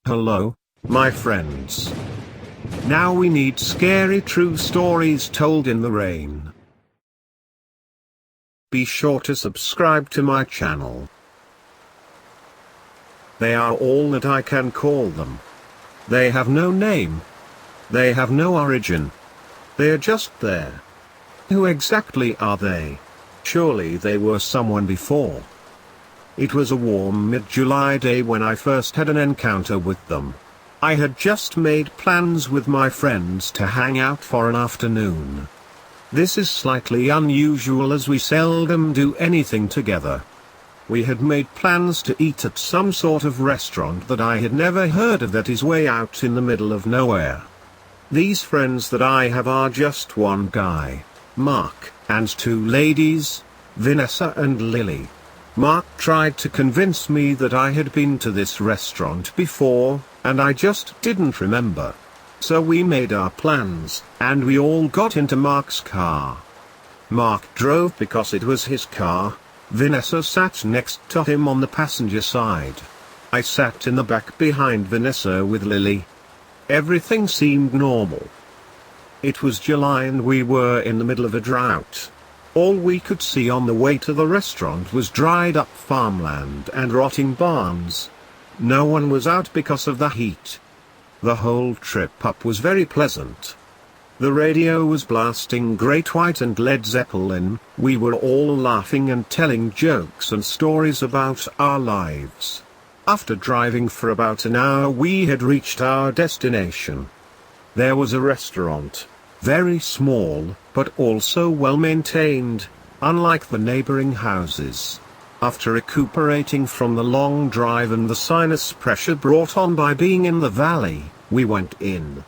Hello, my friends. Now we need scary true stories told in the rain. Be sure to subscribe to my channel. They are all that I can call them. They have no name. They have no origin. They are just there. Who exactly are they? Surely they were someone before. It was a warm mid-July day when I first had an encounter with them. I had just made plans with my friends to hang out for an afternoon. This is slightly unusual as we seldom do anything together. We had made plans to eat at some sort of restaurant that I had never heard of that is way out in the middle of nowhere. These friends that I have are just one guy, Mark, and two ladies, Vanessa and Lily. Mark tried to convince me that I had been to this restaurant before, and I just didn't remember. So we made our plans, and we all got into Mark's car. Mark drove because it was his car. Vanessa sat next to him on the passenger side. I sat in the back behind Vanessa with Lily. Everything seemed normal. It was July and we were in the middle of a drought. All we could see on the way to the restaurant was dried up farmland and rotting barns. No one was out because of the heat. The whole trip up was very pleasant. The radio was blasting Great White and Led Zeppelin. We were all laughing and telling jokes and stories about our lives. After driving for about an hour we had reached our destination. There was a restaurant. Very small, but also well maintained, unlike the neighboring houses. After recuperating from the long drive and the sinus pressure brought on by being in the valley, we went in.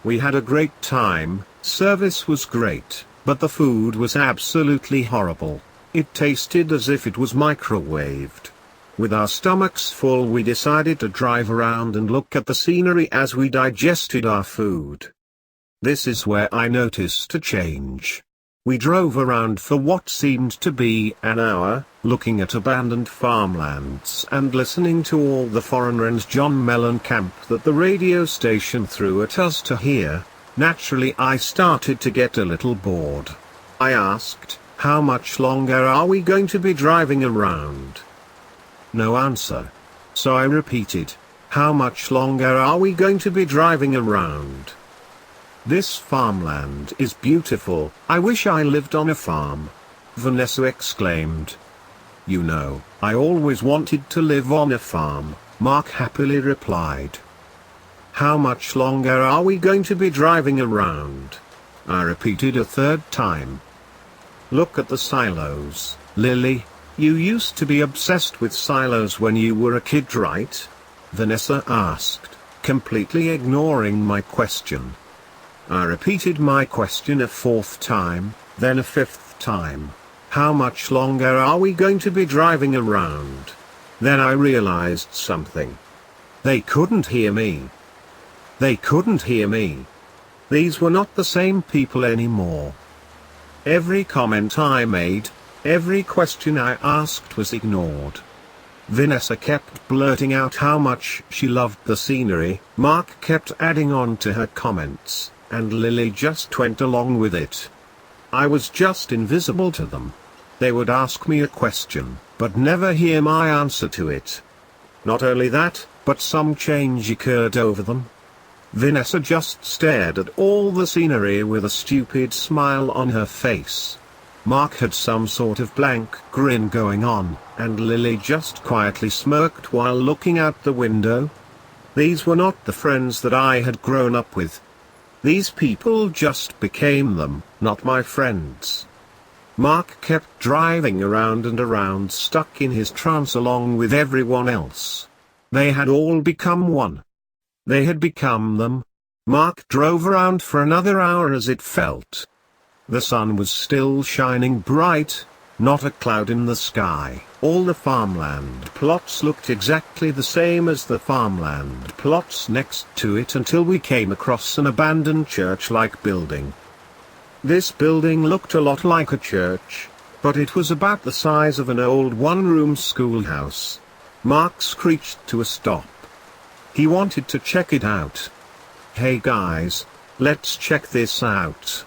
We had a great time. Service was great, but the food was absolutely horrible. It tasted as if it was microwaved. With our stomachs full we decided to drive around and look at the scenery as we digested our food. This is where I noticed a change. We drove around for what seemed to be an hour, looking at abandoned farmlands and listening to all the Foreigner and John Mellencamp that the radio station threw at us to hear. Naturally I started to get a little bored. I asked, "How much longer are we going to be driving around?" No answer. So I repeated, "How much longer are we going to be driving around?" "This farmland is beautiful. I wish I lived on a farm," Vanessa exclaimed. "You know, I always wanted to live on a farm," Mark happily replied. "How much longer are we going to be driving around?" I repeated a third time. "Look at the silos, Lily. You used to be obsessed with silos when you were a kid, right?" Vanessa asked, completely ignoring my question. I repeated my question a fourth time, then a fifth time. "How much longer are we going to be driving around?" Then I realized something. They couldn't hear me. They couldn't hear me. These were not the same people anymore. Every comment I made, every question I asked was ignored. Vanessa kept blurting out how much she loved the scenery, Mark kept adding on to her comments, and Lily just went along with it. I was just invisible to them. They would ask me a question, but never hear my answer to it. Not only that, but some change occurred over them. Vanessa just stared at all the scenery with a stupid smile on her face. Mark had some sort of blank grin going on, and Lily just quietly smirked while looking out the window. These were not the friends that I had grown up with. These people just became them, not my friends. Mark kept driving around and around, stuck in his trance along with everyone else. They had all become one. They had become them. Mark drove around for another hour as it felt. The sun was still shining bright, not a cloud in the sky. All the farmland plots looked exactly the same as the farmland plots next to it until we came across an abandoned church-like building. This building looked a lot like a church, but it was about the size of an old one-room schoolhouse. Mark screeched to a stop. He wanted to check it out. "Hey guys, let's check this out,"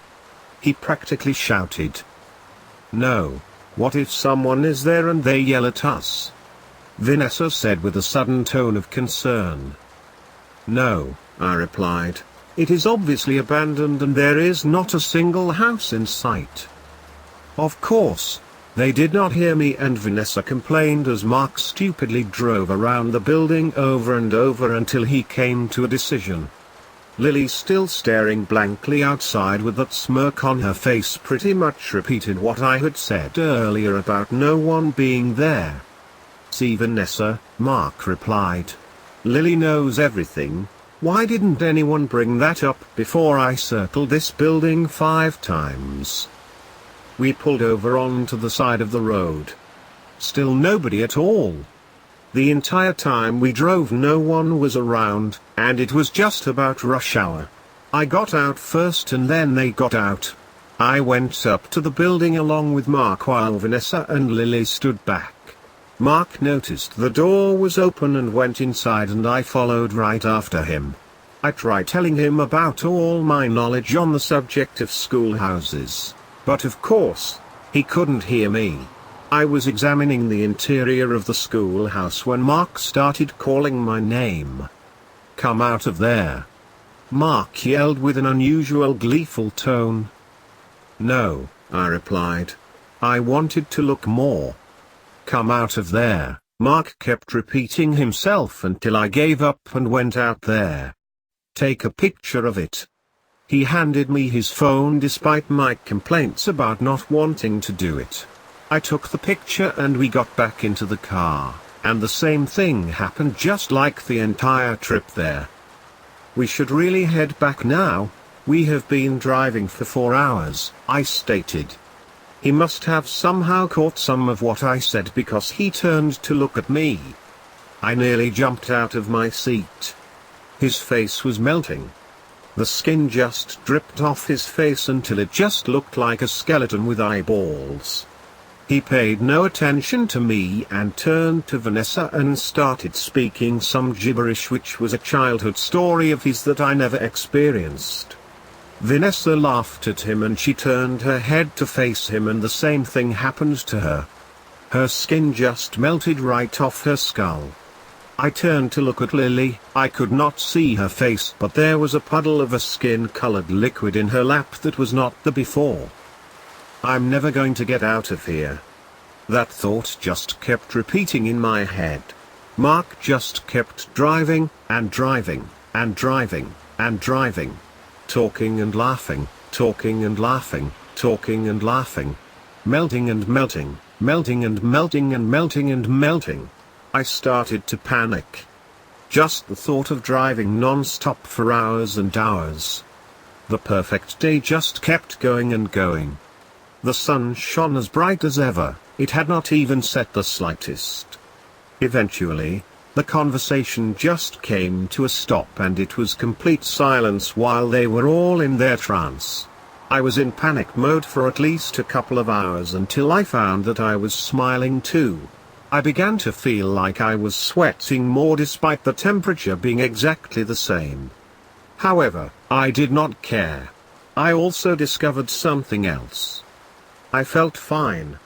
he practically shouted. "No. What if someone is there and they yell at us?" Vanessa said with a sudden tone of concern. "No," I replied. "It is obviously abandoned and there is not a single house in sight." Of course, they did not hear me, and Vanessa complained as Mark stupidly drove around the building over and over until he came to a decision. Lily, still staring blankly outside with that smirk on her face, pretty much repeated what I had said earlier about no one being there. "See, Vanessa," Mark replied. "Lily knows everything. Why didn't anyone bring that up before I circled this building 5 times?" We pulled over onto the side of the road. Still nobody at all. The entire time we drove no one was around, and it was just about rush hour. I got out first and then they got out. I went up to the building along with Mark while Vanessa and Lily stood back. Mark noticed the door was open and went inside, and I followed right after him. I tried telling him about all my knowledge on the subject of schoolhouses, but of course, he couldn't hear me. I was examining the interior of the schoolhouse when Mark started calling my name. "Come out of there!" Mark yelled with an unusual gleeful tone. "No," I replied. "I wanted to look more." "Come out of there," Mark kept repeating himself until I gave up and went out there. "Take a picture of it." He handed me his phone despite my complaints about not wanting to do it. I took the picture and we got back into the car, and the same thing happened just like the entire trip there. "We should really head back now. We have been driving for 4 hours," I stated. He must have somehow caught some of what I said because he turned to look at me. I nearly jumped out of my seat. His face was melting. The skin just dripped off his face until it just looked like a skeleton with eyeballs. He paid no attention to me and turned to Vanessa and started speaking some gibberish which was a childhood story of his that I never experienced. Vanessa laughed at him and she turned her head to face him, and the same thing happened to her. Her skin just melted right off her skull. I turned to look at Lily. I could not see her face, but there was a puddle of a skin-colored liquid in her lap that was not there before. "I'm never going to get out of here." That thought just kept repeating in my head. Mark just kept driving, and driving, and driving, and driving. Talking and laughing, talking and laughing, talking and laughing. Melting and melting, melting and melting and melting and melting. I started to panic. Just the thought of driving non-stop for hours and hours. The perfect day just kept going and going. The sun shone as bright as ever. It had not even set the slightest. Eventually, the conversation just came to a stop and it was complete silence while they were all in their trance. I was in panic mode for at least a couple of hours until I found that I was smiling too. I began to feel like I was sweating more despite the temperature being exactly the same. However, I did not care. I also discovered something else. I felt fine.